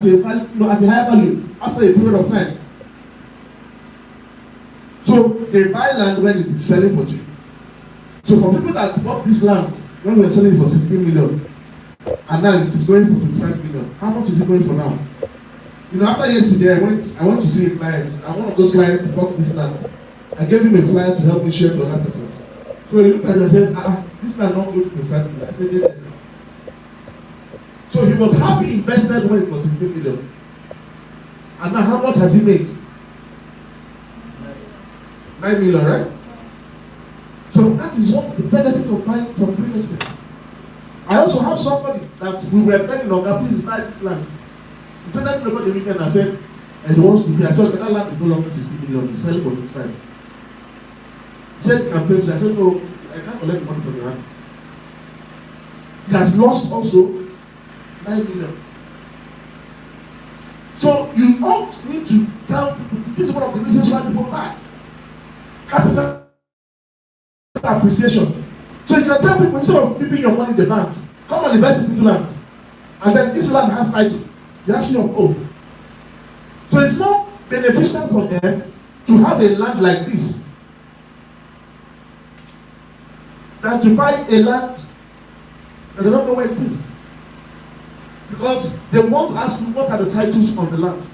at a higher value after a period of time. So they buy land when it is selling for cheap. So for people that bought this land when we were selling it for 16 million, and now it is going for 25 million, how much is it going for now? You know, after yesterday, I went to see a client, and one of those clients bought this land. I gave him a flyer to help me share to other persons. So he looked at it and said, this land don't go to 25 million. I said, yeah. So he was happy invested when it was 16 million. And now how much has he made? 9 million, right? So that is what the benefit of buying from real estate. I also have somebody that we were begging, please buy this land. He told me over the weekend and said, he wants to pay. I said, that land is no longer 60 million, it's selling for 25. He said, you can pay to. I said, no, I can't collect money from your hand. He has lost also 9 million. So you ought need to tell people, this is one of the reasons why people buy. Capital appreciation. So you can tell people, instead of keeping your money in the bank, come and invest it into land. And then this land has title. You have C of O. So it's more beneficial for them to have a land like this than to buy a land that they don't know where it is. Because they won't ask you what are the titles on the land.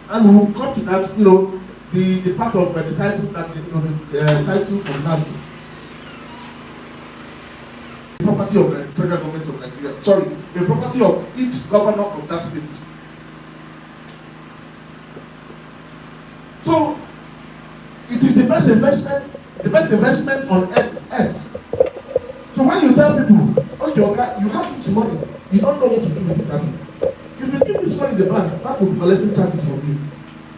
And we will come to that, you know, the part of the title that the title of land. The property of the federal government of Nigeria. Sorry, the property of each governor of that state. So it is the best investment on earth. So when you tell people, oh your guy, you have this money, you don't know what to do with it. I mean, if you give this money in the bank will be collecting charges from you.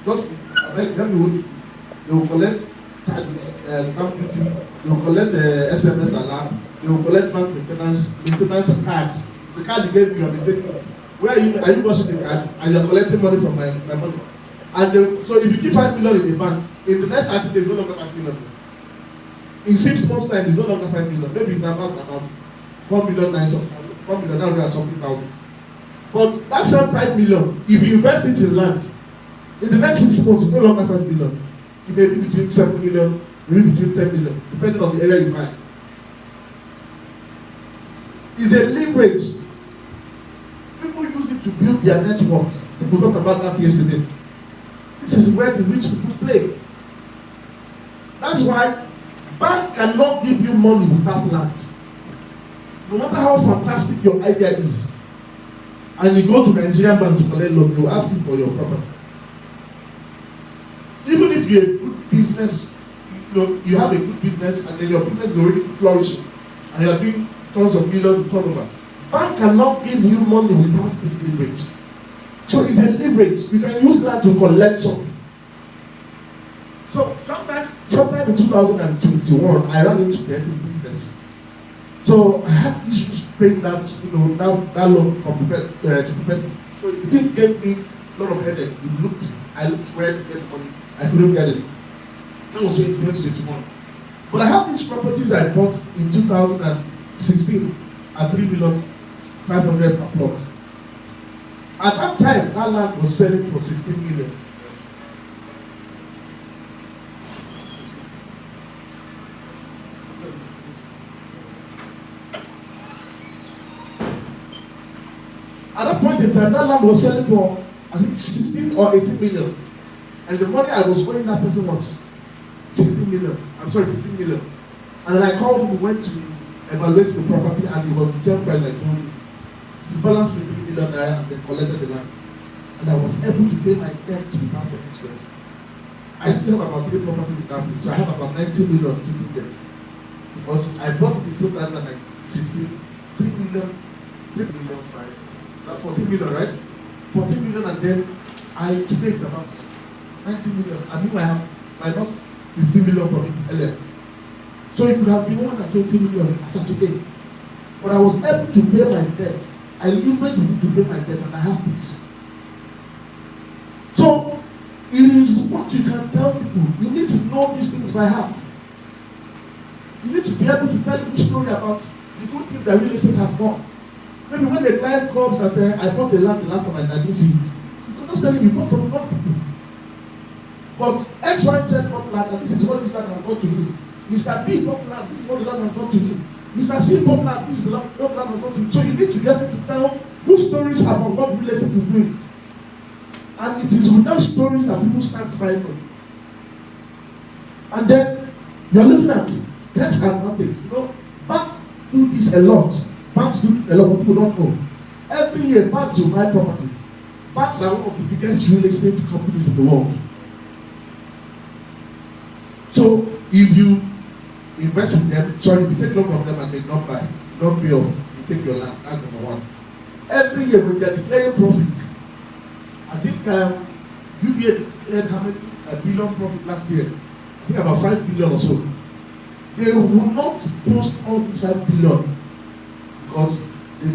Just let me hold this. They will collect charges, stamp duty, they will collect SMS alert, they will collect bank maintenance card. The card you gave me on the date. Where are you washing the card and you are collecting money from my money? And so if you keep 5 million in the bank, in the next 30 days, no longer 5 million. In 6 months' time, it's no longer 5 million. Maybe it's about 4 million and something thousand. But that same 5 million, if you invest it in land, in the next 6 months, it's no longer 5 million. It may be between 7 million, maybe between 10 million, depending on the area you buy. It's a leverage. People use it to build their net worth. We talked about that yesterday. This is where the rich people play. That's why bank cannot give you money without land. No matter how fantastic your idea is, and you go to Nigerian bank to collect loan, they will ask you for your property. Even if you're a good business, you have a good business, and then your business is already flourishing, and you are doing tons of millions in turnover, bank cannot give you money without this leverage. So it's a leverage. You can use that to collect something. So sometime in 2021, I ran into debt in business. So I had issues paying that, that loan from the to the person. So the thing gave me a lot of headache. I looked where to get the money. I couldn't get it. That was in 2021. But I have these properties I bought in 2016 at 3,500,000 per plot. At that time, that land was selling for 16 million. At that point in time, that land was selling for, I think, 16 or 18 million. And the money I was owing that person was 15 million. And then I called him, we went to evaluate the property, and it was the same price I told him. He balanced me 3 million naira and then collected the land. And I was able to pay my debt without any stress. I still have about 3 properties in that place, so I have about 90 million sitting there. Because I bought it in 2016, 3 million, 5. That's 14 million, right? 14 million, and then today it's about 90 million. I think I lost 15 million from it earlier. So it could have been 120 million as of today. But I was able to pay my debt. I leveraged with it to pay my debt, and I have peace. So it is what you can tell people. You need to know these things by heart. You need to be able to tell people story about the good things that real estate has done. Maybe when the client comes and says, I bought a land the last time I didn't see it. You can just tell him you bought from one people. But XYZ bought land and this is what this land has got to him. Mr. B bought land, this is what the land has got to him. Mr. C bought land, this is what the land has got to him. So you need to be able to tell good stories about what real estate is doing. And it is with those stories that people start buying from you. And then you're looking at tax advantage. You know, banks do this a lot. Banks do this a lot, but people don't know. Every year, banks will buy property. Banks are one of the biggest real estate companies in the world. So if you invest with them, sorry, if you take loan from them and they don't buy, don't pay off, you take your land. That's number one. Every year when they are declaring profit, I think UBA declared how many billion profit last year? I think about 5 billion or so. They will not post all this 5 billion because the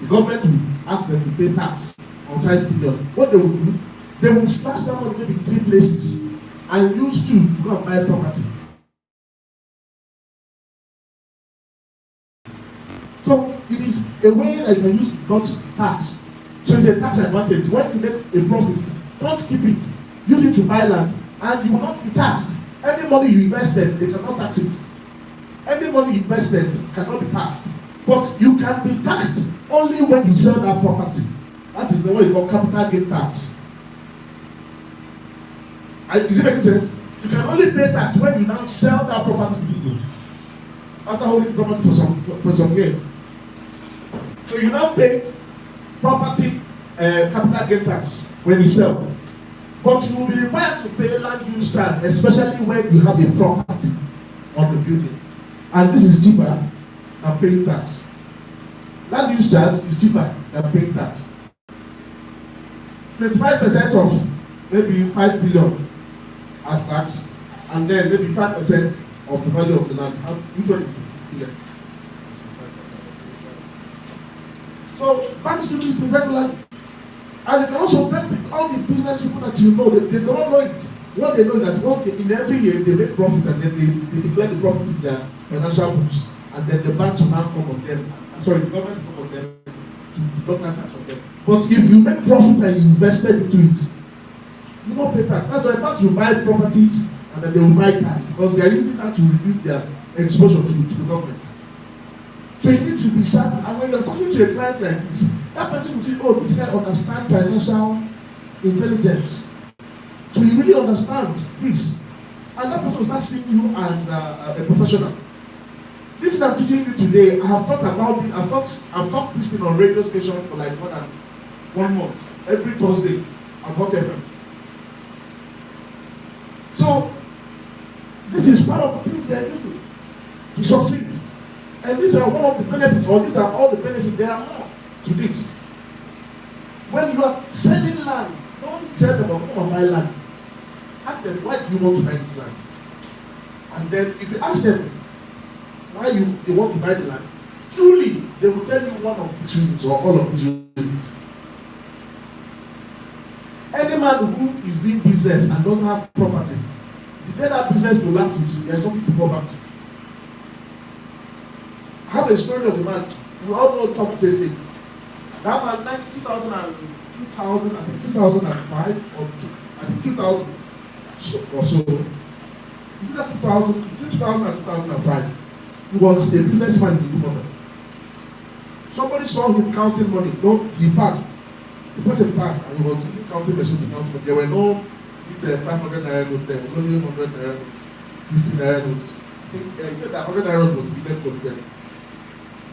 government will ask them to pay tax on 5 billion. What they will do, they will slash down on maybe 3 places and use 2 to go and buy property. So it is a way that you can use to dodge tax. So it's a tax advantage. When you make a profit, don't keep it. Use it to buy land and you will not be taxed. Any money you invested, they cannot tax it. Any money you invested cannot be taxed. But you can be taxed only when you sell that property. That is the way you call capital gain tax. Is it making sense? You can only pay tax when you now sell that property to people. After holding property for some years. So you now pay property capital gain tax when you sell. But you will be required to pay land use tax, especially when you have a property on the building. And this is cheaper than paying tax. Land use charge is cheaper than paying tax. 25% of maybe 5 billion as tax, and then maybe 5% of the value of the land. Which one is bigger? So banks do this regularly. And they can also tell all the business people that you know, they don't know it. What they know is that once in every year they make profit and then they declare the profit in their financial books, and then the banks will now come on them. Sorry, the government will come on them to deduct that tax from them. But if you make profit and you invested into it, you don't pay tax. That's why banks will buy properties and then they will buy tax because they are using that to reduce their exposure to the government. So you need to be savvy. And when you're talking to a client like this, that person will say, oh, this guy understands financial intelligence. So he really understands this. And that person will start seeing you as a professional. This that I'm teaching you today, I have thought about it. I've taught this thing on radio station for like more than 1 month. Every Thursday, I've taught FM. So this is part of the things they are using to succeed. And these are one of the benefits, or these are all the benefits. There are more to this. When you are selling land, don't tell them, come and buy land. Ask them, why do you want to buy this land? And then if you ask them why they want to buy the land, truly they will tell you one of these reasons or all of these reasons. Any man who is doing business and doesn't have property, the day that business collapses, there is something to fall back to. I have a story of a man. We all know Thomas Estate. That man, like 2000, I think 2005 or I think 2000 or so. Between 2000 and 2005, he was a businessman in Ndubude. Somebody saw him counting money. No, he passed. The person passed and he was using counting machine to count money. There were no these 500 naira notes. There was only 100 naira notes, 50 naira notes. I think he said that 100 naira note was the biggest note then.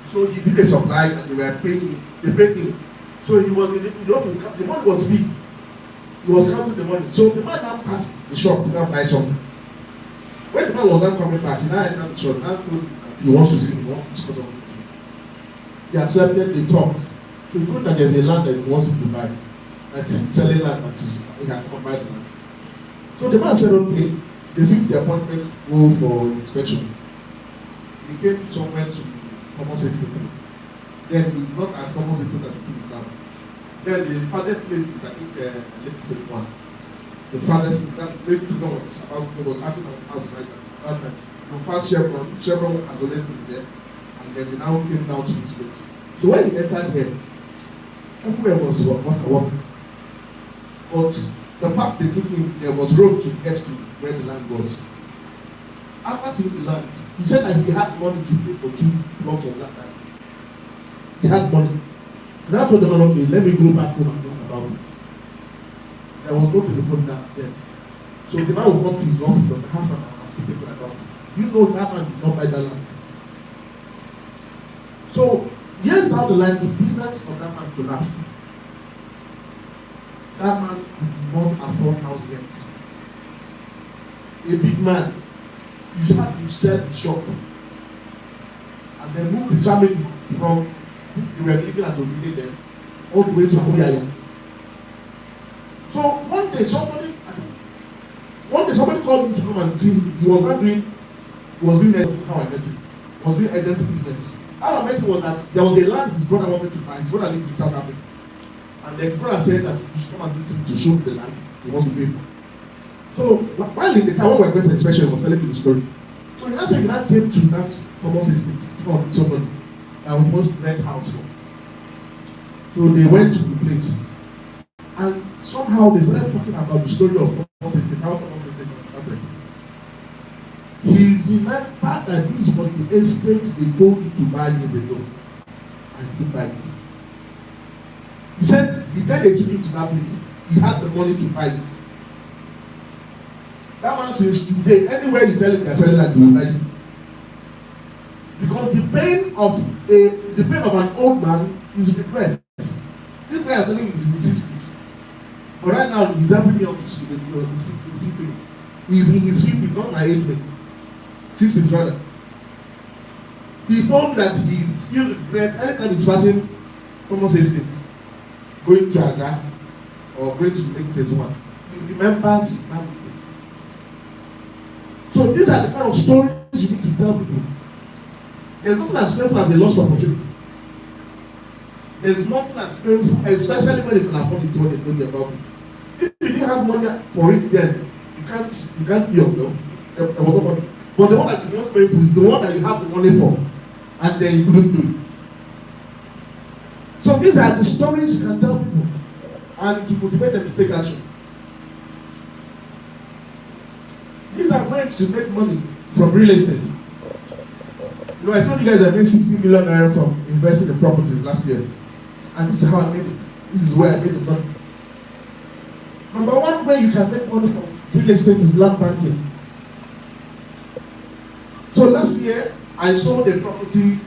So he did a supply and they were paying. They paid him. So he was in the office. The money was big. He was counting the money. So the man now passed the shop to go buy something. When the man was not coming back, he now entered the shop. Now told that he wants to see him. He wants to discuss on it. He accepted. They talked. So he told that there's a land that he wants him to buy. That's selling land that he can come buy the land. So the man said, okay. They fixed the appointment, go for inspection. He came somewhere to common sense meeting. Then we did not as common sense as it is now. Then the farthest place is I think Lake one. The farthest place that Lake was about, it was acting out right now. That time. You pass Chevron has always been there. And and then they now came down to this place. So when he entered here, everywhere was water. But the path they took him, there was road to get to where the land was. After seeing the land, he said that he had money to pay for 2 blocks of land. He had money. And I told the man, okay, let me go back home and talk about it. There was no telephone then. So the man will come to his office for half an hour to speak about it. You know that man did not buy that land. So years down the line, the business of that man collapsed. That man could not afford house rent. A big man, you had to sell the shop and then move his family from, they were living at Ndubude then, all the way to Abuja. So one day somebody called him to come and see him. He was doing how I met him. He was doing identity business. How I met him was that there was a land his brother wanted to buy. His brother lived in South Africa. And the brother said that he should come and meet him to show the land he wants to pay for. So while in the car, when we were going for the inspection, he was telling me the story. So he said he came to that common estate to come with somebody that was supposed to rent house for. So they went to the place. And somehow they started talking about the story of common estate, how common estate got started. He remembered that this was the estate they told him to buy years ago. And he buy it. He said the day they took him to that place, he had the money to buy it. That man says today, anywhere you tell him they're selling that, he will buy it. Because the pain of an old man is regret. This guy I'm telling you is in his 60s. But right now he's helping me out to see the pain. He's in his 50s, not my age mate. 60s rather. He told me that he still regrets anytime he's passing common estate, going to Aga or going to make phase 1. He remembers that mistake. So these are the kind of stories you need to tell people. There's nothing as painful as a lost opportunity. There's nothing as painful, especially when you can afford it when they told you about it. If you didn't have money for it then, you can't be yourself. But the one that is most painful is the one that you have the money for and then you couldn't do it. So these are the stories you can tell people and it will motivate them to take action. These are ways to make money from real estate. You know, I told you guys I made 60 million naira from investing in properties last year. And this is how I made it. This is where I made the money. Number one way you can make money from real estate is land banking. So last year, I sold a property,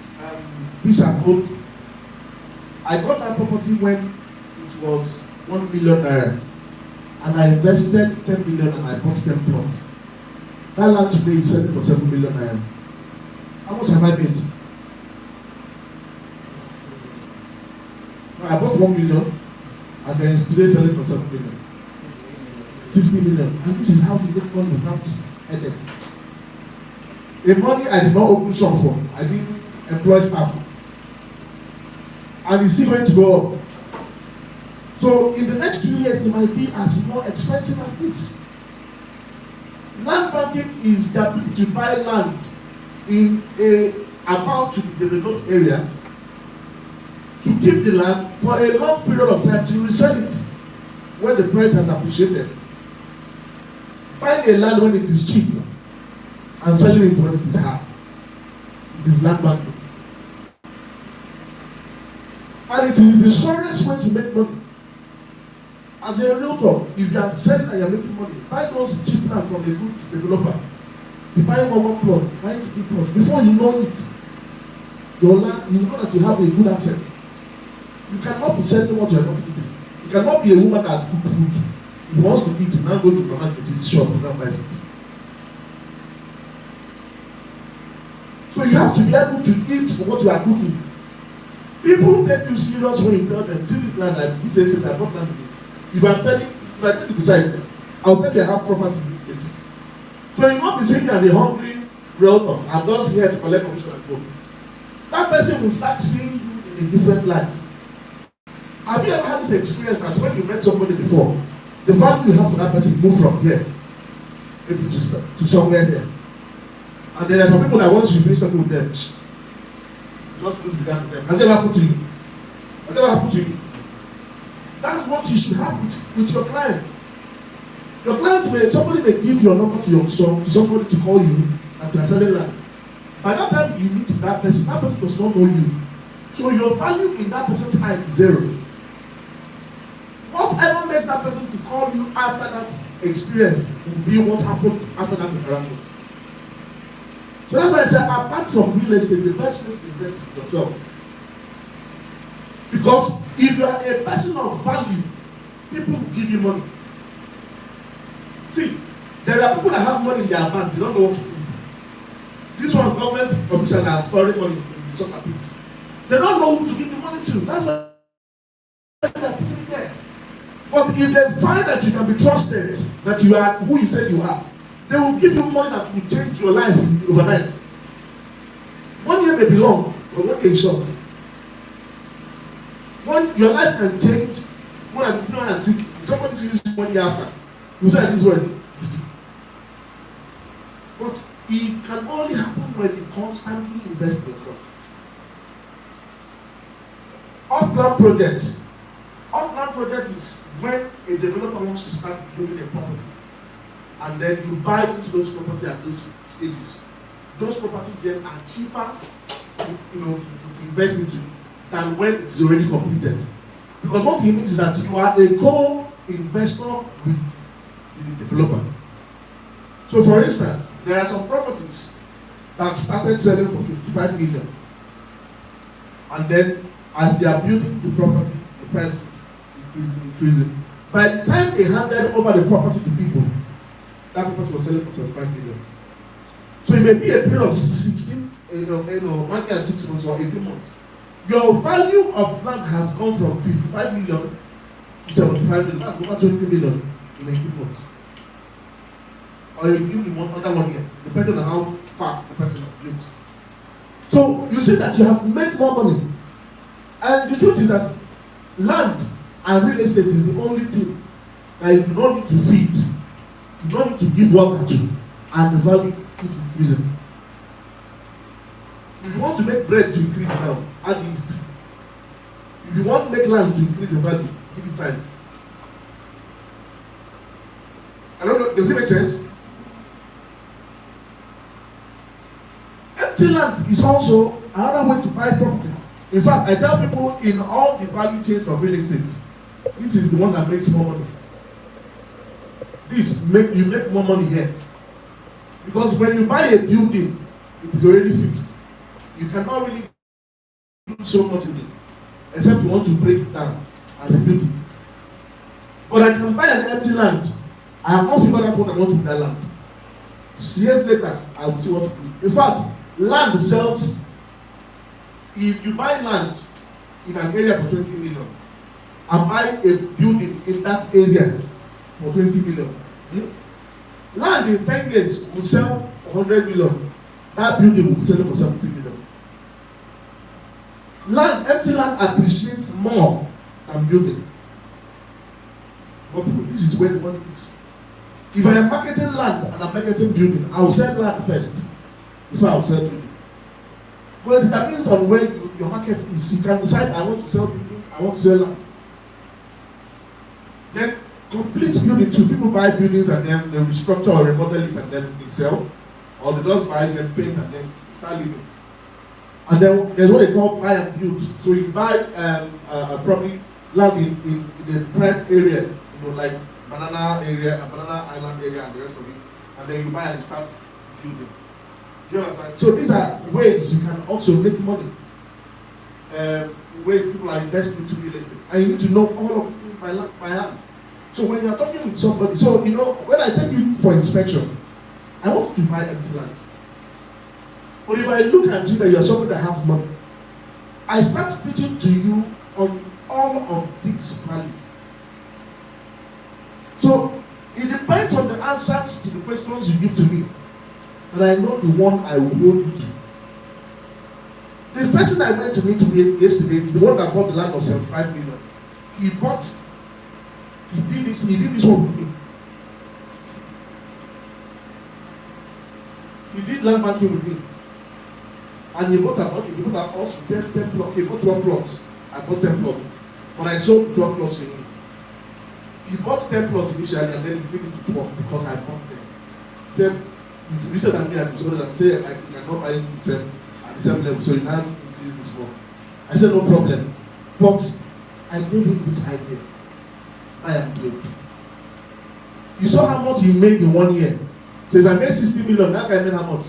piece and hold. I got that property when it was 1 million naira. And I invested 10 million and I bought 10 plots. That land today is selling for 7 million naira. How much have I made? No, I bought 1 million and then it's today selling for 7 million. 60 million. And this is how to make money without headache. The money I did not open shop for. I didn't employ staff. And it's still going to go up. So in the next 2 years, it might be as more expensive as this. Land banking is the ability to buy land in a about to be developed area, to keep the land for a long period of time to resell it when the price has appreciated. Buying a land when it is cheap and selling it when it is high. It is land banking. And it is the surest way to make money. As a realtor, if you are selling and you are making money, buy those cheap land from a good developer. You buy one plot, buy 2 plots. Before you know it, your land, you know that you have a good asset. You cannot be selling what you are not eating. You cannot be a woman that cooks food. If you want to eat, you now go to the market shop to now buy food. So you have to be able to eat what you are cooking. People take you serious when you tell them, see this land, I eat a I bought land with it. If I tell you to site, I'll tell you I have property in this place. So you won't be seen as a hungry realtor. I'm just here to collect commission and go. That person will start seeing you in a different light. Have you ever had this experience that when you met somebody before, the value you have for that person move from here, maybe to somewhere here? And there are some people that once you finish talking with them, just lose regard to them. Has it ever happened to you? Has it ever happened to you? That's what you should have with your client. Your client somebody may give your number to somebody to call you and to selling land. By that time you meet that person does not know you. So your value in that person's eye is zero. Whatever makes that person to call you after that experience will be what happened after that interaction. So that's why I say, apart from real estate, the best way to invest in yourself. Because if you are a person of value, people will give you money. See, there are people that have money in their bank, they don't know what to do with it. This one, government officials are storing money in some pits. They don't know who to give the money to. That's why they are putting it there. But if they find that you can be trusted, that you are who you say you are, they will give you money that will change your life overnight. 1 year may be long, but 1 day is short. Your life can change more than 360. If somebody sees you 1 year after, you say this word. But it can only happen when you constantly invest in yourself. Off-plan projects. Off-plan project is when a developer wants to start building a property, and then you buy into those properties at those stages. Those properties then are cheaper to invest into than when it's already completed. Because what it means is that you are a co-investor with the developer. So for instance, there are some properties that started selling for 55 million. And then as they are building the property, the price is increasing. By the time they handed over the property to people, that property was selling for 75 million. So it may be a period of 16, 1 year and 6 months or 18 months. Your value of land has gone from 55 million to 75 million. That's over 20 million in 18 months. Or you give in under 1 year, depending on how fast the person lives. So you see that you have made more money. And the truth is that land and real estate is the only thing that you do not need to feed, you do not need to give water to, and the value keeps increasing. If you want to make bread to increase now, add yeast. If you want to make land to increase in value, give it time. I don't know, does it make sense? Empty land is also another way to buy property. In fact, I tell people in all the value chain of real estate, this is the one that makes more money. You make more money here. Because when you buy a building, it is already fixed. You cannot really do so much in it, except you want to break it down and rebuild it. But I can buy an empty land. I have not figured out what I want to do with that land. Years later, I will see what to do. In fact, land sells. If you buy land in an area for 20 million and buy a building in that area for 20 million, land in 10 years will sell for 100 million. That building will be selling for 70 million. Empty land appreciates more than building. But people, this is where the money is. If I am marketing land and I'm marketing building, I will sell land first before I will sell building. Well, that means on where your market is, you can decide, I want to sell building, I want to sell land. Then complete building too. People buy buildings and then they restructure or remodel it and then they sell. Or they just buy, then paint and then start living. And then there's what they call buy and build. So you buy probably land in a prime area, like banana area, banana island area and the rest of it. And then you buy and start building. You understand? So these are ways you can also make money. Ways people are investing into real estate. And you need to know all of these things by hand. So when you're talking with somebody, when I take you for inspection, I want you to buy empty land. But if I look at you that you're somebody that has money, I start preaching to you on all of this value. So it depends on the answers to the questions you give to me. And I know the one I will hold you to. The person I went to meet with yesterday is the one that bought the land of 75 million. He did this one with me. He did land banking with me. And he bought a house with 10 plots. He bought 12 plots. I bought 10 plots. But I sold 12 plots to him. He bought 10 plots initially and then he made it to 12 because I bought them. He said, he's richer than me and he's older than me. Say, I cannot buy him at the same level, so he now increase this one. I said, no problem. But I gave him this idea. I am good. You saw how much he made in 1 year. So if I made 60 million, that guy made how much?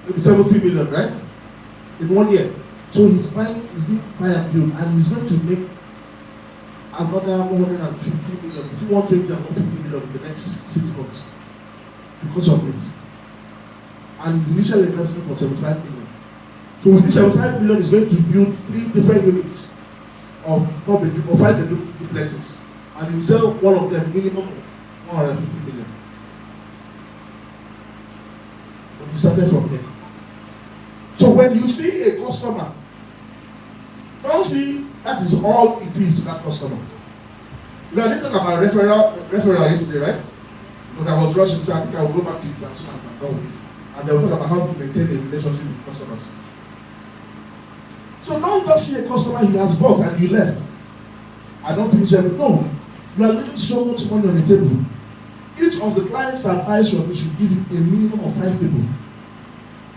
Maybe 70 million, right? In 1 year. So he's doing buy and build, and he's going to make another 150 million, between 120 and 150 million in the next 6 months because of this. And his initial investment was 75 million. So with this 75 million, he's going to build 3 different units of 4-bedroom or 5-bedroom duplexes, and he will sell one of them minimum of 150 million. But he started from there. So when you see a customer, don't see that is all it is to that customer. We are talking about referral yesterday, right? Because I was rushing, so I think I will go back to it as soon as I'm done with it. And they will talk about how to maintain a relationship with customers. So now you just see a customer you has bought and you left. I don't finish everything. No. You are leaving so much money on the table. Each of the clients that buys from you should give you a minimum of 5 people.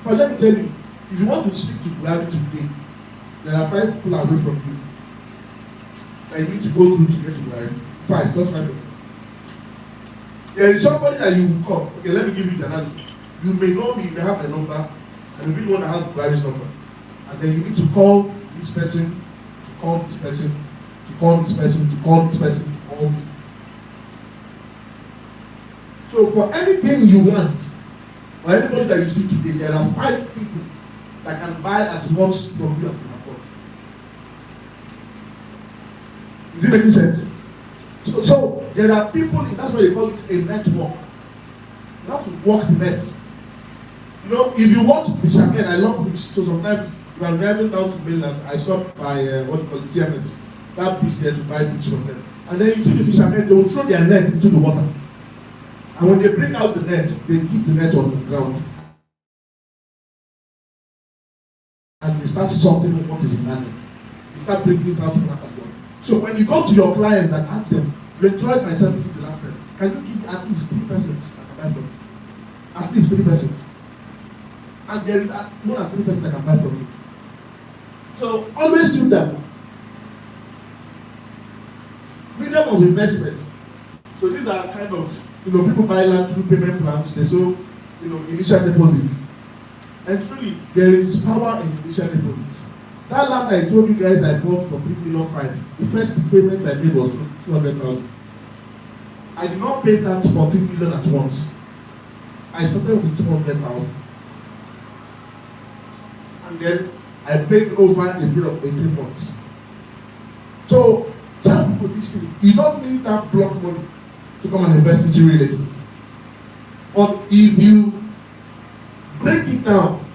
But let me tell you, if you want to speak to Buhari today, there are 5 people away from you that you need to go through to get to Buhari. 5, just 5 people. There is somebody that you will call. Okay, let me give you the analysis. You may know me, you may have my number, and you really want to have Buhari's number. And then you need to call this person, to call this person, to call this person, to call this person, to call me. So for anything you want, or anybody that you see today, there are 5 people that can buy as much from you as they afford. Is it making sense? So there are people, that's why they call it a network. You have to walk the net. You know, if you watch fishermen, I love fish, so sometimes you are driving down to mainland, I stop by what you call it, TMS, that bridge there to buy fish from them. And then you see the fishermen, they will throw their net into the water. And when they bring out the net, they keep the net on the ground. And they start sorting what is in that net. They start bringing it out one after the other. So when you go to your clients and ask them, you enjoyed my services the last time, can you give at least 3 persons that can buy from you? At least 3 persons. And there is more than 3 persons that can buy from you. So always do that. Freedom of investment. So these are kind of, people buy land through payment plans. They so, initial deposits. And truly, there is power in initial deposits. That land I told you guys I bought for 3.5 million. The first payment I made was 200,000. I did not pay that 14 million at once. I started with 200,000. And then I paid over a period of 18 months. So tell people these things. You don't need that block money to come and invest into real estate. But if you break it down,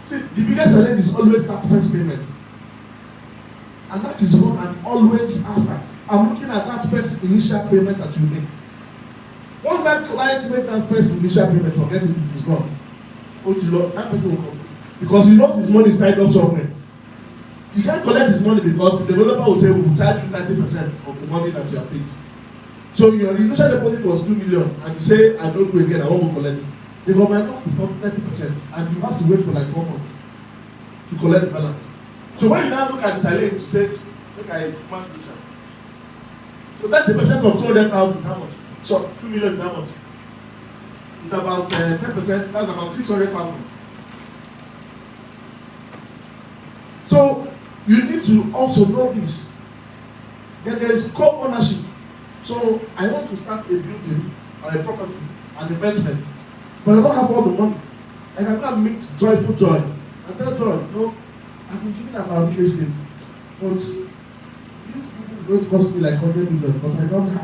see, the biggest challenge is always that first payment. And that is what I'm always after. I'm looking at that first initial payment that you make. Once that client makes that first initial payment, forget it, it is gone. That person will come. Because he knows his money is tied up somewhere. He can't collect his money because the developer will say, we will charge you 90% of the money that you have paid. So your initial deposit was 2 million, and you say, I don't go again, I won't go collect. The government costs before 30%, and you have to wait for like 4 months to collect the balance. So when you now look at the challenge, you say, look at a human future. So 30% of 200,000 is how much? So 2 million is how much? It's about 10%, that's about 600,000. So you need to also know this. Then there is co-ownership. So I want to start a building or a property, an investment, but I don't have all the money. I can go and meet Joyful Joy and tell Joy, I've been thinking about real estate, but this people is going to cost me like 100 million, but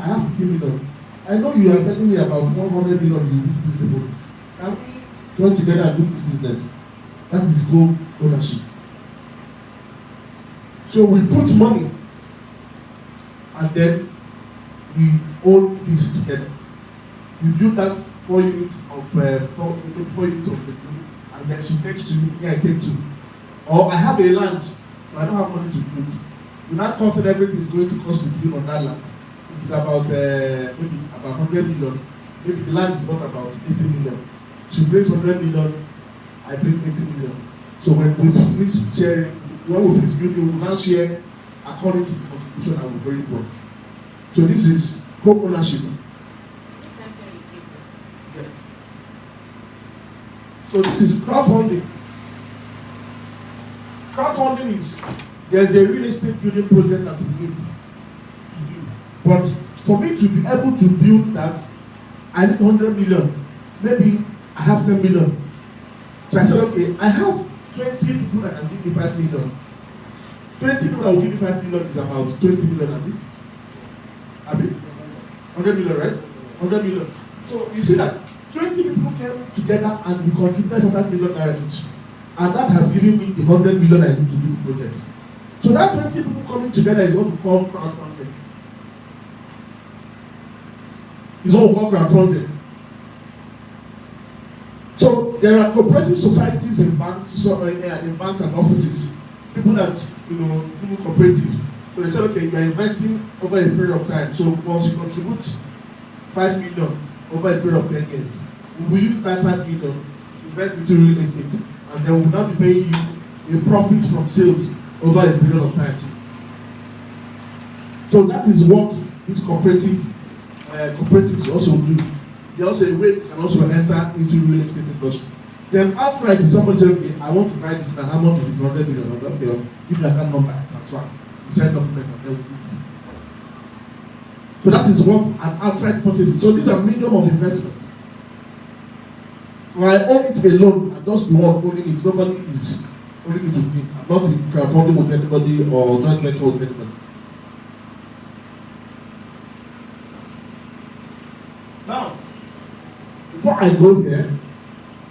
I have 15 million. I know you are telling me about 100 million you need this deposit. Can we join together and do this business? That is co-ownership. So we put money and then we own this together. We build that 4 units of 4 units of bedroom and then she takes two, me I take two. Or I have a land, but I don't have money to build. You're not confident everything is going to cost to build on that land. It's about maybe about 100 million. Maybe the land is worth about 80 million. She brings 100 million, I bring 80 million. So when we finish sharing, when we finish building, we will now share according to the contribution that we've already brought. So this is co-ownership. Yes. So this is crowdfunding. Crowdfunding is, there's a real estate building project that we need to do. But for me to be able to build that, I need 100 million. Maybe I have 10 million. So I said, okay, I have 20 people that can give me 5 million. 20 people that will give me 5 million is about 20 million, Abi? 100 million, right? 100 million. So you see that 20 people came together and we contributed for 5 million naira each. And that has given me the 100 million I need to do the project. So that 20 people coming together is what we call crowdfunding. Is what we call crowdfunding. So there are cooperative societies in banks, in banks and offices. People that do cooperative. So they said, okay, you are investing over a period of time. So once you contribute 5 million over a period of 10 years, we will use that 5 million to invest into real estate, and then we will not be paying you a profit from sales over a period of time. So that is what these cooperatives also do. They also a way you can also enter into real estate industry. Then outright, somebody says, okay, I want to buy this, and how much is it? 100 million. Okay, give me a account number, transfer. You send document, and then we move. So that is what an outright purchase is. So these are medium of investment. When I own it alone, I'm just the one owning it. Nobody is owning it with me. I'm not in crowdfunding with anybody or joint venture with anybody. Now, before I go here,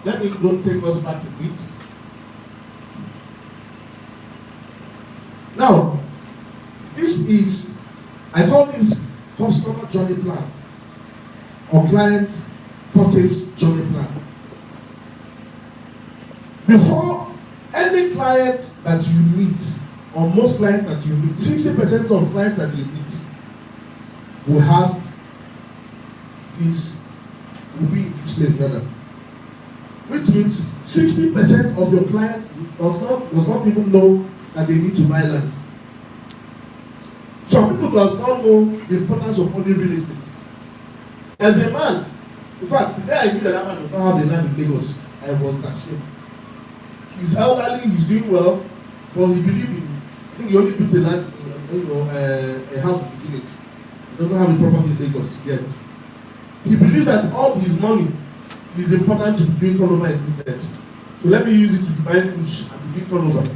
let me go take us back a bit. Now, this is, I call this customer journey plan or client purchase journey plan. Before any client that you meet, or most clients that you meet, 60% of clients that you meet will have this, will be in this place, brother. Which means 60% of your clients does not even know that they need to buy land. Some people does not know the importance of owning real estate. As a man, in fact, the day I knew that man does not have the land in Lagos, I was ashamed. He's elderly, he's doing well, but he believed in, I think he only built a land, a house in the village. He doesn't have a property in Lagos yet. He believes that all his money is important to be doing turnover in business. So let me use it to buy goods and be doing turnover.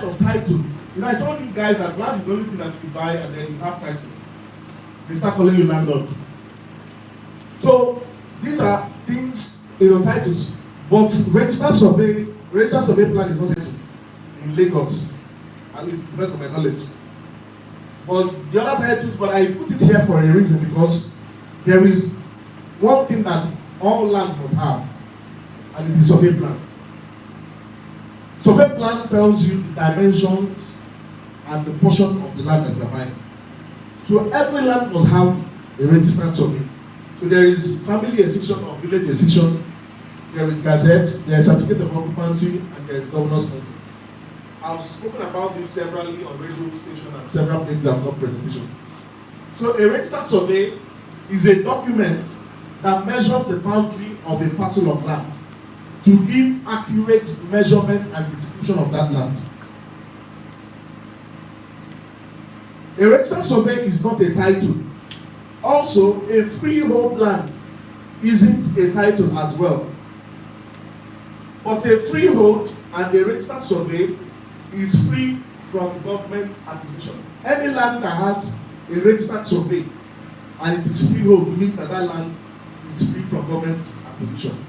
of title. You know, I told you guys that land is the only thing that you buy and then you have title. They start calling you landlord. So these are things, titles. But registered survey plan is not title in Lagos, at least to the best of my knowledge. But the other titles, but I put it here for a reason, because there is one thing that all land must have, and it is survey plan. Survey plan tells you the dimensions and the portion of the land that you are buying. So every land must have a registered survey. So there is family excision or village excision, there is gazette, there is certificate of occupancy, and there is governor's consent. I've spoken about this severally on radio station and several places that have done presentation. So a registered survey is a document that measures the boundary of a parcel of land to give accurate measurement and description of that land. A registered survey is not a title. Also, a freehold land isn't a title as well. But a freehold and a registered survey is free from government acquisition. Any land that has a registered survey and it is freehold means that that land is free from government acquisition.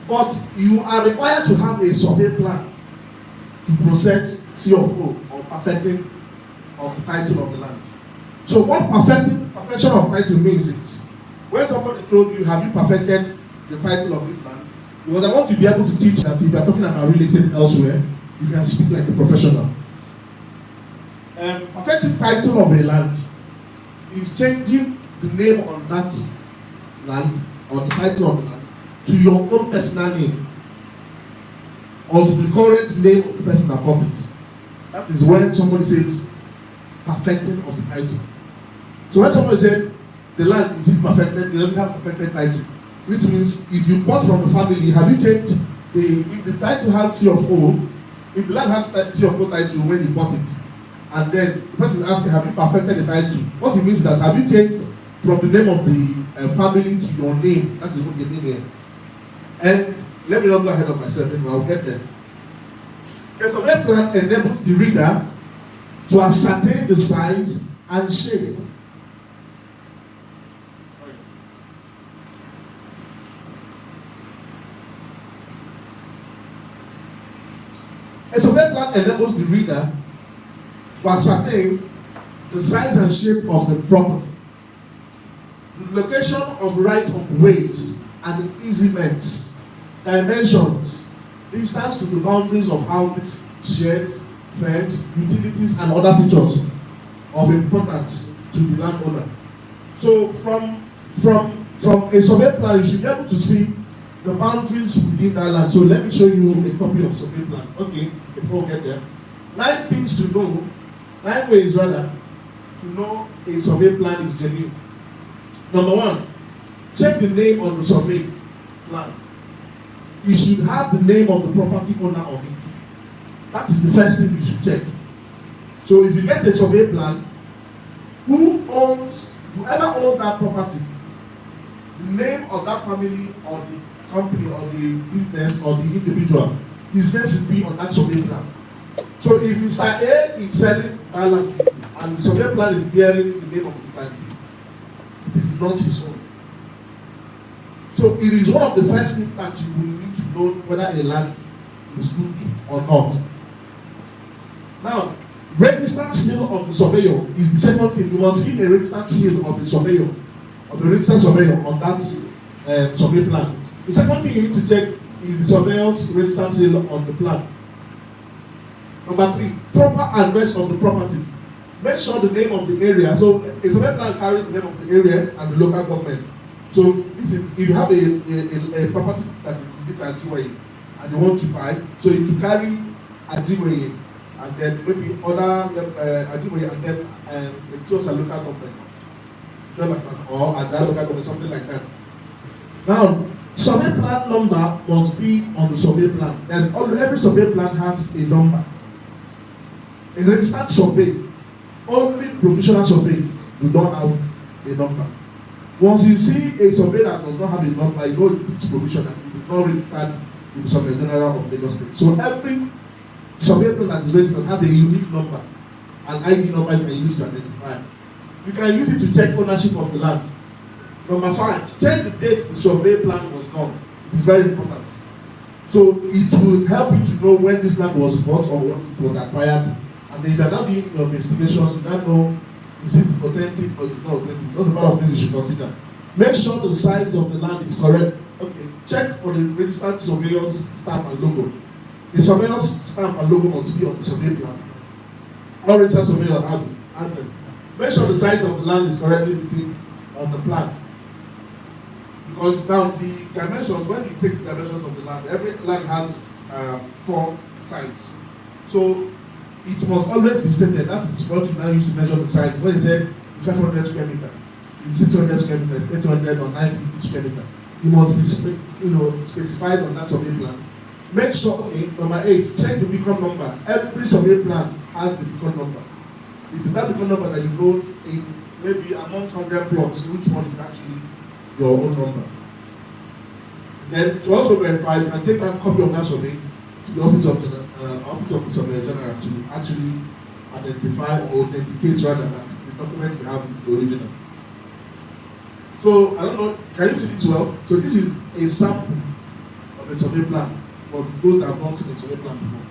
But you are required to have a survey plan to process C of O, or perfecting of the title of the land. So what perfection of title means is, when somebody told you, have you perfected the title of this land? Because I want to be able to teach that if you are talking about real estate elsewhere, you can speak like a professional. Perfecting title of a land is changing the name on that land, or the title of the land, to your own personal name, or to the current name of the person that bought it. That is when somebody says perfecting of the title. So when somebody said the land is it perfected, it doesn't have perfected title, which means if you bought from the family, have you changed if the title has C of O, if the land has C of O title when you bought it, and then the person is asking, have you perfected the title? What it means is that have you changed from the name of the family to your name? That is what they mean here. And let me not go ahead of myself, anyway, I'll get there. A survey plan enables the reader to ascertain the size and shape . A survey plan enables the reader to ascertain the size and shape of the property, the location of right of ways and easements, dimensions, distance to the boundaries of houses, sheds, fence, utilities, and other features of importance to the landowner. So from a survey plan, you should be able to see the boundaries within that land. So let me show you a copy of survey plan. Okay, before we get there. 9 things to know, 9 ways rather, to know a survey plan is genuine. Number 1, check the name on the survey plan. You should have the name of the property owner on it. That is the first thing you should check. So if you get a survey plan, whoever owns that property, the name of that family or the company or the business or the individual, his name should be on that survey plan. So if Mr. A is selling that land and the survey plan is bearing the name of Mr. B, it is not his own. So it is one of the first things that you will need to know whether a land is good or not. Now, registered seal of the surveyor is the second thing. You must see a registered seal of the surveyor, of the registered surveyor on that survey plan. The second thing you need to check is the surveyor's registered seal on the plan. Number 3, proper address of the property. Make sure the name of the area. So a survey plan carries the name of the area and the local government. So this is, if you have a property that is in this Ajiwaye and you want to buy, so it will carry Ajiwaye and then maybe other Ajiwaye and then it shows a local government. Do you understand? Or a local government, something like that. Now, survey plan number must be on the survey plan. Every survey plan has a number. A registered survey, only provisional surveys do not have a number. Once you see a survey that does not have a number, you know it is provisional, it is not registered with the Surveyor General of Lagos State. So every survey plan that is registered has a unique number, an ID number you can use to identify. You can use it to check ownership of the land. Number 5, check the date the survey plan was done. It is very important. So it will help you to know when this land was bought or when it was acquired. And if you are now doing your investigation, you now know is it authentic or is it not authentic. That's a part of things you should consider. Make sure the size of the land is correct. Okay, check for the registered surveyor's stamp and logo. The surveyor's stamp and logo must be on the survey plan. All registered surveyor has them. Make sure the size of the land is correctly written on the plan. Because now the dimensions, when you take the dimensions of the land, every land has 4 sides. So it must always be stated. That is what you now use to measure the size. When you say 500 square meters, it's 600 square meters, 800 or 950 square meters. It must be specified on that survey plan. Make sure, okay, number 8, check the beacon number. Every survey plan has the beacon number. It is that beacon number that you know in maybe amongst 100 plots, which one is actually your own number. Then to also verify, you can take that copy of that survey to the office of the Surveyor General to actually identify or authenticate rather that the document we have is original. So I don't know, can you see this well? So this is a sample of a survey plan for those that have not seen a survey plan before.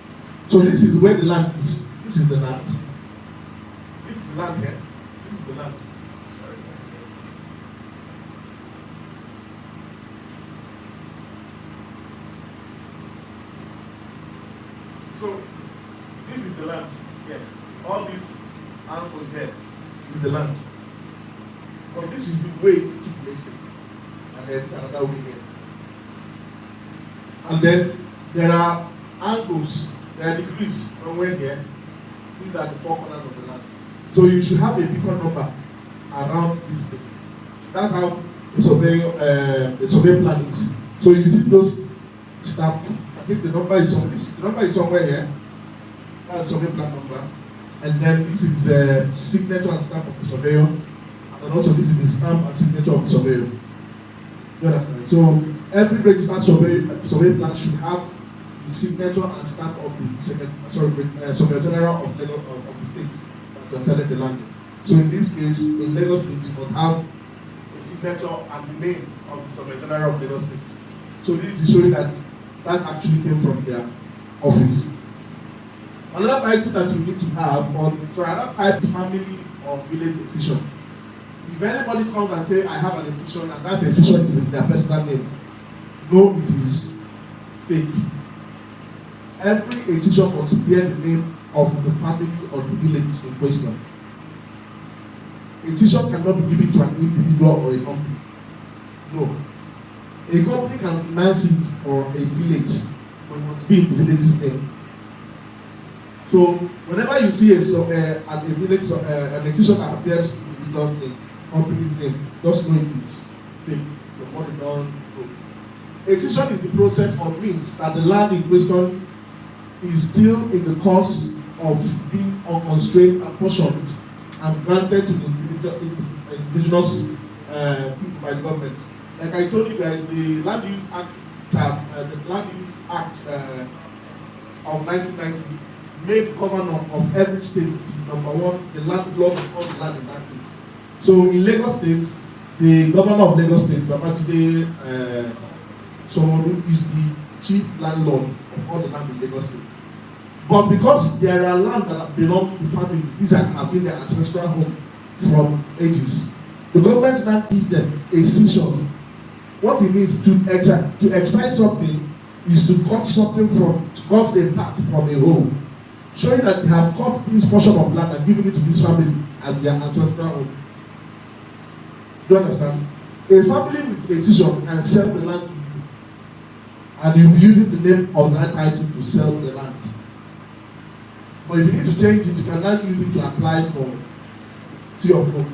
So this is where the land is. This is the land. This is the land here. This is the land. So this is the land here. All these angles here is the land. But this is the way to place it. And then another way here. And then there are angles, there are degrees somewhere here. These are the 4 corners of the land. So you should have a beacon number around this place. That's how the survey plan is. So you see those stamped. I think the number is on this. The number is somewhere here. That's the survey plan number. And then this is signature and stamp of the surveyor. And also this is the stamp and signature of the surveyor. You understand? So every registered survey plan should have the signature and stamp of the Surveyor General of the state that you are selling the land. So in this case, in Lagos State, you must have a signature and the name of the Surveyor General of Lagos State. So this is showing that actually came from their office. Another title that you need to have another type is family or village decision. If anybody comes and say I have a decision and that decision is in their personal name, no, it is fake. Every decision must bear the name of the family or the village in question. A decision cannot be given to an individual or a company. No. A company can finance it for a village, but it must be in the village's name. So whenever you see a village a decision that appears in the individual's name, company's name, just know it is fake. The money don't go. A decision is the process or means that the land in question is still in the course of being unconstrained, apportioned, and granted to the indigenous people by the government. Like I told you guys, the Land Use Act, of 1990 made governor of every state number 1, the landlord of all the land in that state. So in Lagos State, the governor of Lagos State, Babajide Sanwo-Olu, is the chief landlord of all the land in Lagos State. But because there are land that belong to families, these have been their ancestral home from ages, the government now gives them a cession. What it means to excise something is to cut a part from a whole, showing that they have cut this portion of land and given it to this family as their ancestral home. Do you understand? A family with a decision can sell the land to you, and you'll be using the name of that title to sell the land. But if you need to change it, you cannot use it to apply for C of O.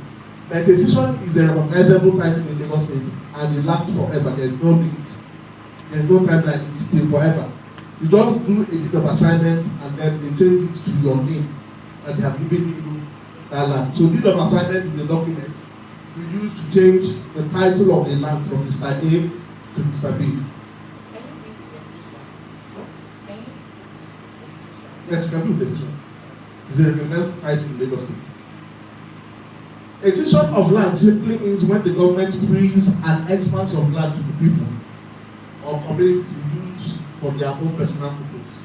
But a decision is a recognizable title in Lagos State, and it lasts forever. There is no limit. There is no timeline. It's still forever. You just do a bit of assignment, and then they change it to your name, and they have given you that land. So, deed of assignment is a document you use to change the title of the land from Mr. A to Mr. B. Can you give the decision? Yes, you can do decision. It's a recognized title in Lagos State. Extension of land simply means when the government frees an expanse of land to the people or community to use for their own personal purpose.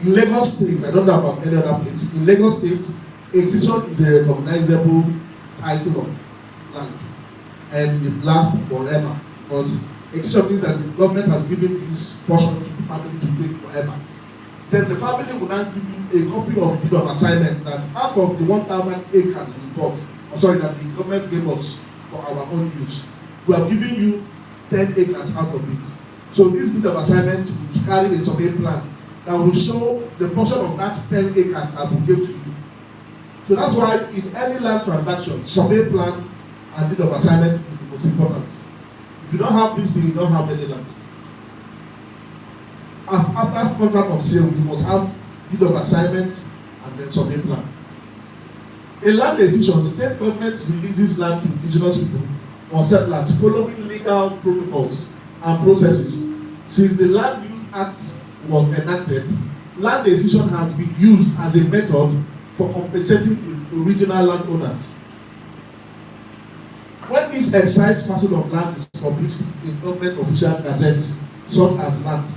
In Lagos State, I don't know about any other place, in Lagos State, extension is a recognizable title of land and it lasts forever because extension means that the government has given this portion to the family to take forever. Then the family will now give you a copy of deed of assignment that out of the 1,000 acres we bought, that the government gave us for our own use, we are giving you 10 acres out of it. So this deed of assignment will carry a survey plan that will show the portion of that 10 acres that we give to you. So that's why in any land transaction, survey plan and deed of assignment is the most important. If you don't have this thing, you don't have any land. After contract of sale, you must have deed of assignment and then survey plan. In land decision, state government releases land to indigenous people or settlers following legal protocols and processes. Since the Land Use Act was enacted, land decision has been used as a method for compensating original landowners. When this excise parcel of land is published in government official gazettes, such as land,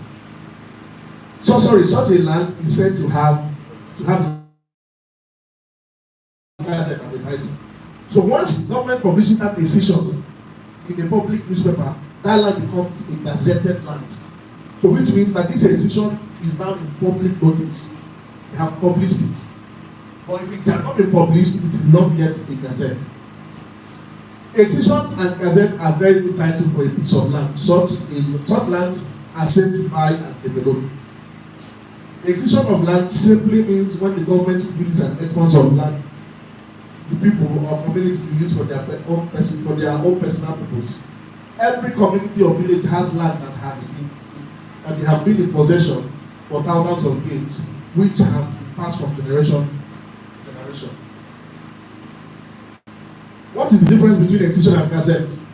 such a land is said to have the gazette as a title. So once government publishes that decision in a public newspaper, that land becomes a gazetted land. So which means that this decision is now in public notice. They have published it. But if it has not been published, it is not yet a gazette. Decision and gazette are very good titles for a piece of land. Such lands are said to buy and develop. Acquisition of land simply means when the government frees an expanse of land, the people or community to use for their own personal purpose. Every community or village has land that they have been in possession for thousands of years, which have been passed from generation to generation. What is the difference between acquisition and gazette?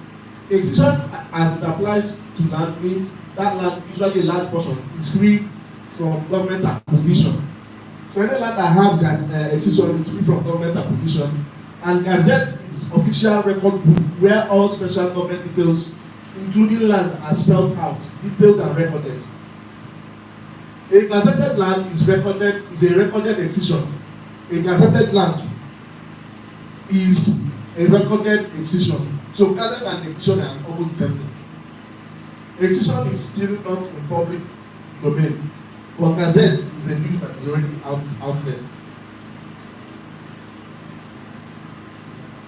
Acquisition, as it applies to land, means that land, usually a large portion, is free from government acquisition. So any land that has acquisition is free from government acquisition, and gazette is official record book where all special government details, including land, are spelled out, detailed and recorded. A gazetted land is a recorded acquisition. A gazetted land is a recorded acquisition. So gazette and acquisition are almost the same thing. Acquisition is still not in public domain, but gazette is a news that is already out there.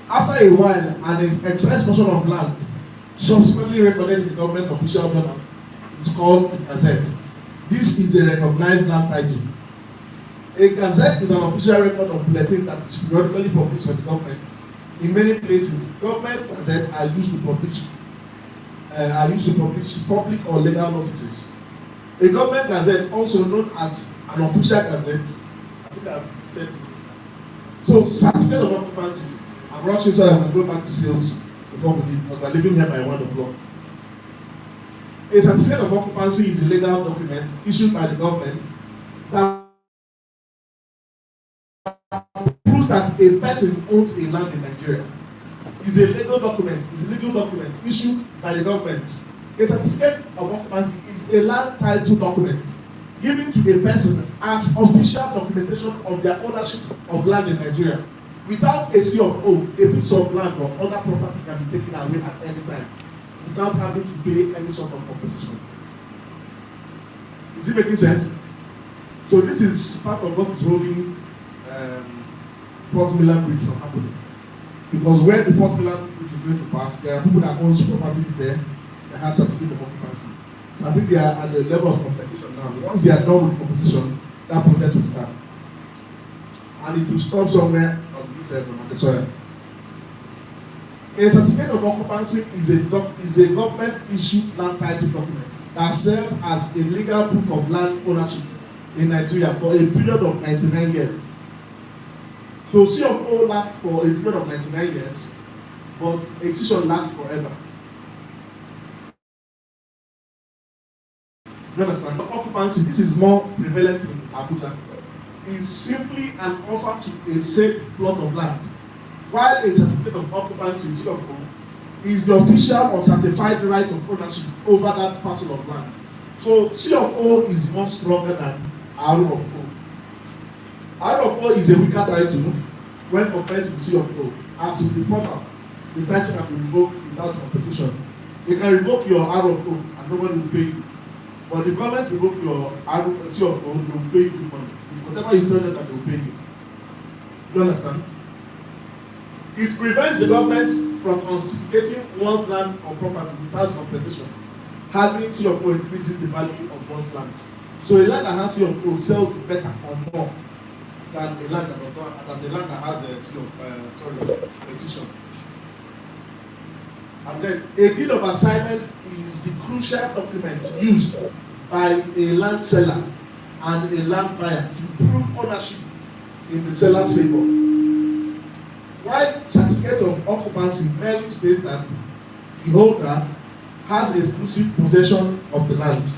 After a while, an excise portion of land subsequently recorded in the government official journal is called a gazette. This is a recognized land title. A gazette is an official record of bulletin that is periodically published by the government. In many places, government gazettes are used to publish public or legal notices. A government gazette, also known as an official gazette, I think I've said it. So, certificate of occupancy. I'm rushing so that I can go back to sales before we leave, because we're leaving here by 1 o'clock. A certificate of occupancy is a legal document issued by the government that proves that a person owns a land in Nigeria. It's a legal document. It's a legal document issued by the government. A certificate of occupancy is a land title document given to a person as official documentation of their ownership of land in Nigeria. Without a C of O, a piece of land or other property can be taken away at any time without having to pay any sort of compensation. Is it making sense? So this is part of what is holding Fort Milan Bridge from happening. Because where the Fort Milan Bridge is going to pass, there are people that own properties there that have certificate of occupancy. So I think they are at the level of compensation now. Once they are done with compensation, that project will start. And it will stop somewhere on the soil. A certificate of occupancy is a government-issued land title document that serves as a legal proof of land ownership in Nigeria for a period of 99 years. So C of O lasts for a period of 99 years, but acquisition lasts forever. You understand? Occupancy, this is more prevalent in Abuja, is simply an offer to a safe plot of land, while a certificate of occupancy, C of O, is the official or certified right of ownership over that parcel of land. So C of O is more stronger than R of O. R of O is a weaker title when compared to C of O. As with the former, the title can be revoked without competition. You can revoke your R of O and nobody will pay you. But the government revoke your C of O, they will pay you the money. Whatever you tell them that they will pay you. You understand? It prevents the government from confiscating one's land or property without compensation. Having C of O increases the value of one's land. So a land that has C of O sells better or more than a land that does not, than the land that has a C of petition. And then a deed of assignment is the crucial document used by a land seller and a land buyer to prove ownership in the seller's favor. While certificate of occupancy merely states that the holder has exclusive possession of the land.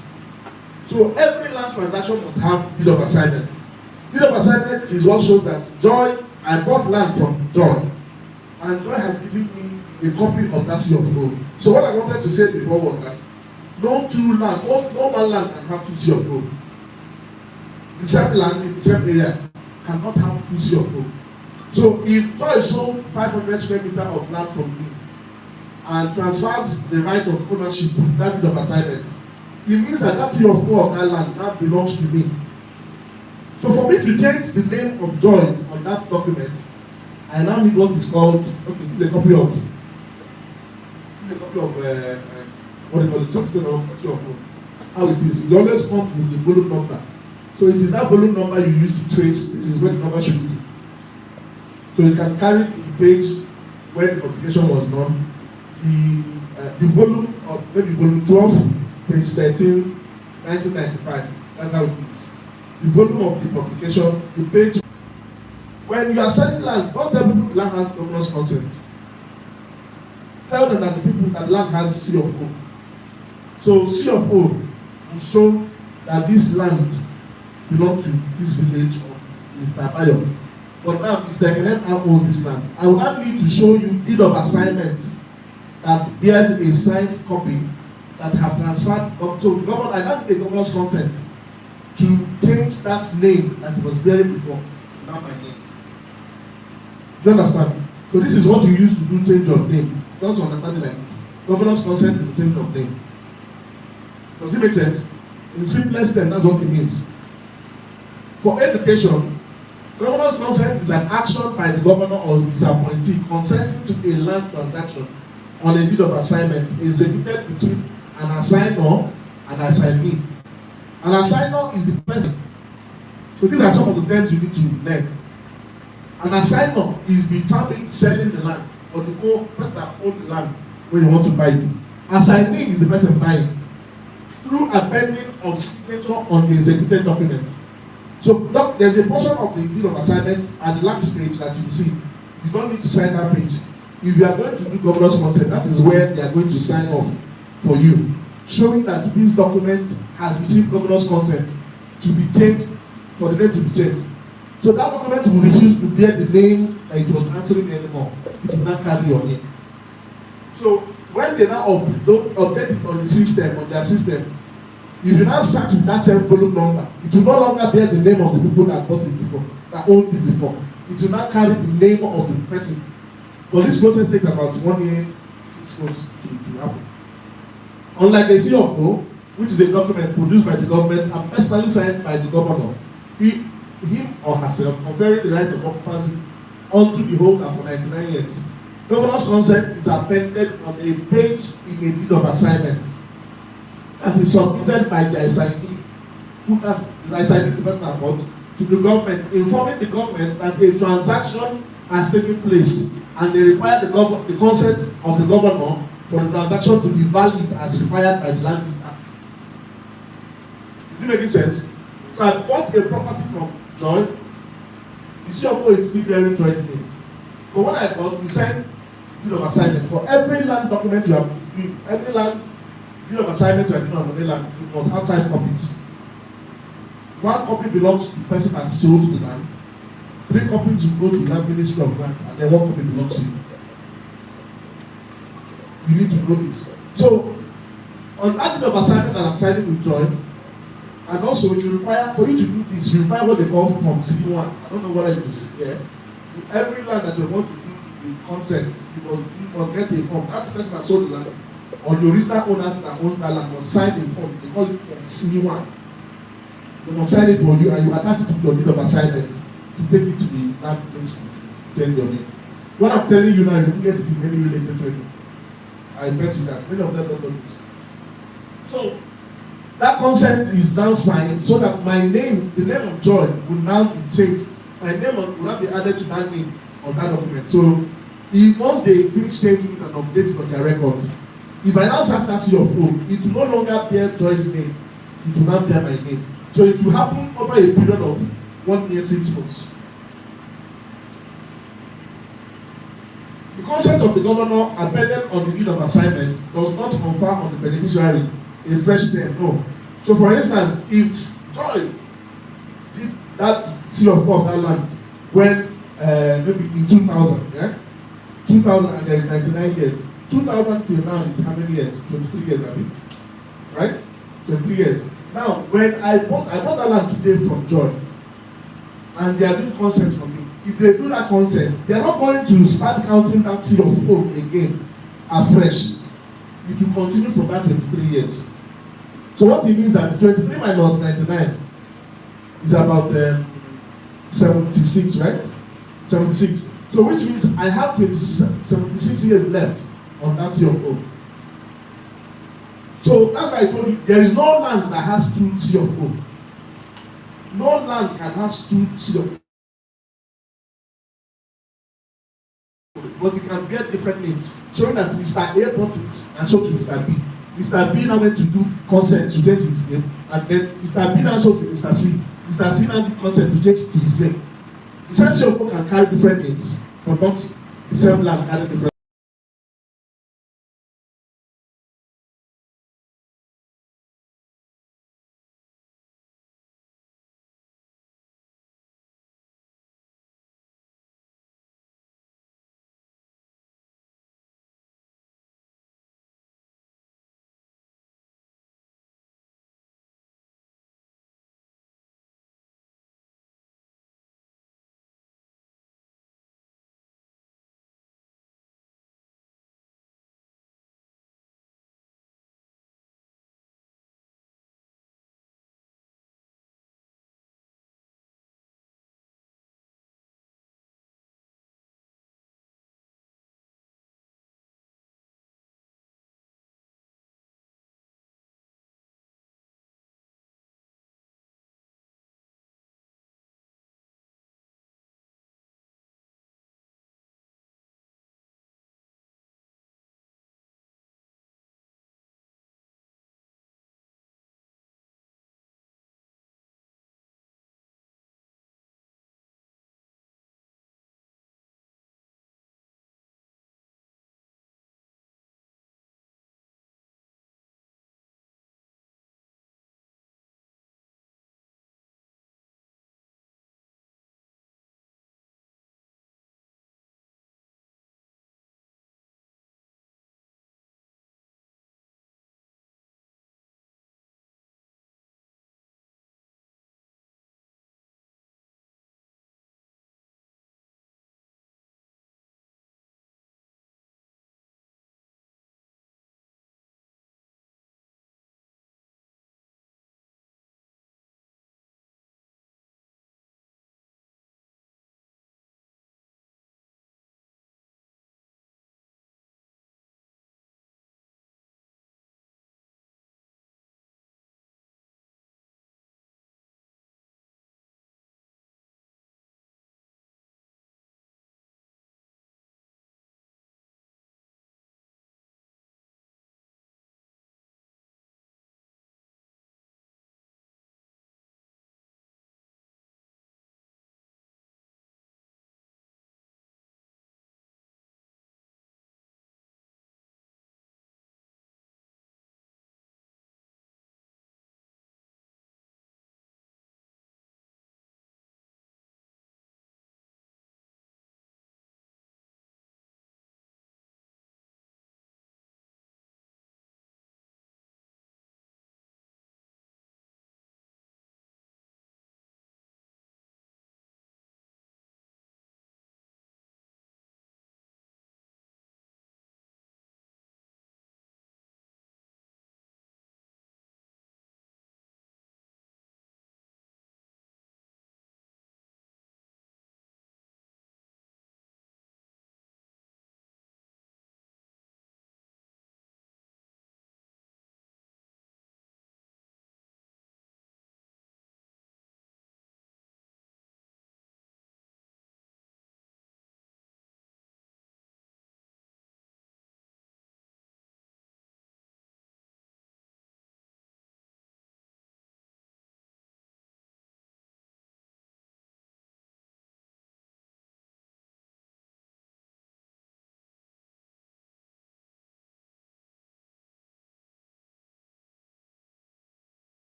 So every land transaction must have deed of assignment. Deed of assignment is what shows that Joy, I bought land from John, and Joy has given me a copy of that C of O. So what I wanted to say before was that no one land can have two C of O. The same land in the same area cannot have two C of O. So if Joy sold 500 square meters of land from me and transfers the right of ownership with that deed of assignment, it means that that C of O of that land now belongs to me. So for me to change the name of Joy on that document, I now need what is called, okay, this is a copy of what do you call it, something of C of O. How it is, it always comes with the volume number. So it is that volume number you use to trace, this is where the number should be. So you can carry the page when the publication was done, the volume of maybe volume 12, page 13, 1995. That's how it is. The volume of the publication, the page. When you are selling land, don't tell people the land has governor's consent. Tell them that the people that land has C of O. So C of O will show that this land belongs to this village of Mr. Bayo. But now Mr. Ekene owns this land. I will not need to show you deed of assignment that bears a signed copy that have transferred. So the government, I not need the governor's consent to change that name that it was bearing before to now my name. Do you understand? So this is what you use to do change of name. Don't understand it like this. Governor's consent is the change of name. Does it make sense? In simplest terms, that's what it means. For education, governor's consent is an action by the governor or his appointee consenting to a land transaction on a deed of assignment executed between an assigner and assignee. An assigner is the person. So these are some of the terms you need to learn. An assigner is the family selling the land or the person that owns the land when you want to buy it. Assignee is the person buying through appending of signature on the executed document. So there's a portion of the deed of assignment at the last page that you see. You don't need to sign that page. If you are going to do governor's consent, that is where they are going to sign off for you, showing that this document has received governor's consent to be changed, for the name to be changed. So that document will refuse to bear the name that it was answering anymore. It will not carry your name. So when they now update it on the system, on their system, if you now search with that same volume number, it will no longer bear the name of the people that bought it before, that owned it before. It will not carry the name of the person. But this process takes about 1 year, 6 months to happen. Unlike the C of O, which is a document produced by the government and personally signed by the governor, him or herself conferring the right of occupancy onto the holder for 99 years. Governor's consent is appended on a page in a deed of assignment that is submitted by the assignee, who has the assignee, the person that bought, to the government, informing the government that a transaction has taken place and they require the consent of the governor for the transaction to be valid as required by the Land Use Act. Is it making sense? So I bought a property from Joy. The C of O is still bearing Joy's name. But when I bought, we signed deed of assignment for every land document you have, every land deed of assignment to an on the land, you must have 5 copies. 1 copy belongs to the person that sold the land. 3 copies will go to the Ministry of Land, and then 1 copy belongs to you. You need to know this. So, on that deed of assignment that I'm signing with Joy, and also you require, for you to do this, you require what they call from Zebulon. I don't know what it is here. Every land that you want to do the consent, you must get a form. That person that sold the land, or the original owners that owns that land must sign a form. They call it from Zebulon. They must sign it for you, and you attach it to your deed of assignment to take it to the land ministry to change your name. What I'm telling you now, you don't get it in many real estate traders. I bet you that many of them don't know this. So that consent is now signed so that my name, the name of Joy, will now be changed. My name will now be added to that name on that document. So once they finish changing it and update it on their record, if I now search that seal of O, it will no longer bear Joy's name. It will now bear my name. So it will happen over a period of 1 year, 6 months. The consent of the governor appended on the deed of assignment does not confer on the beneficiary a fresh term. No. So, for instance, if Joy did that seal of that land when maybe in 2000, yeah, 2000 and there is 99 years. 2000 till now is how many years? 23 years, I mean, right? 23 years. Now, when I bought that land today from Joy, and they are doing consent from me. If they do that consent, they are not going to start counting that seal of O again afresh. It will continue for that 23 years. So what it means that 23 minus 99 is about 76, right? 76. So which means I have 76 years left on that seal of O. So that's why I told you there is no land that has 2 seal of O. No land can have 2 seal of O. But it can bear different names, showing that Mr. A bought it and sold to Mr. B. Mr. B now went to do consent to change his name, and then Mr. B now sold to Mr. C. Mr. C now did consent to change to his name. The same seal of O can carry different names, but not the same land carry different